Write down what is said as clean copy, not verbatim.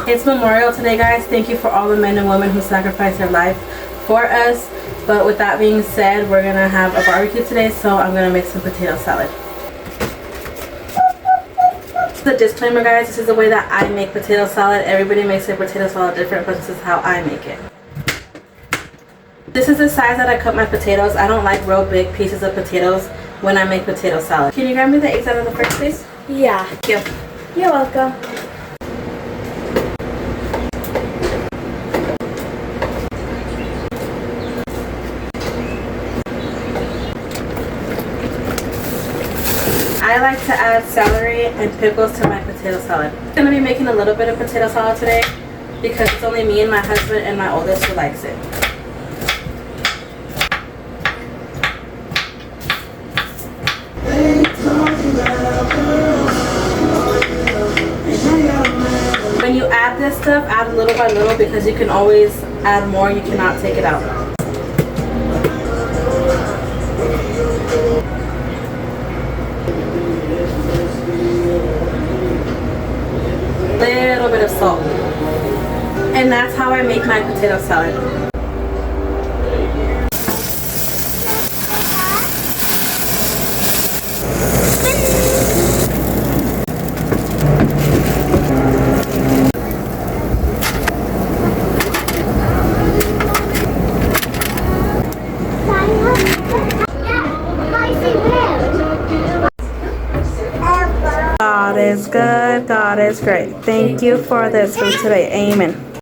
It's Memorial today, guys. Thank you for all the men and women who sacrificed their life for us. But with that being said, we're gonna have a barbecue today, so I'm gonna make some potato salad. The disclaimer, guys, this is the way that I make potato salad. Everybody makes their potato salad different, but this is how I make it. This is the size that I cut my potatoes. I don't like real big pieces of potatoes when I make potato salad. Can you grab me the eggs out of the fridge, please? Yeah. Thank you. You're welcome. I like to add celery and pickles to my potato salad. I'm going to be making a little bit of potato salad today because it's only me and my husband and my oldest who likes it. When you add this stuff, add little by little because you can always add more. You cannot take it out. Little bit of salt. And that's how I make my potato salad. God is good. God is great. Thank you for this food today. Amen.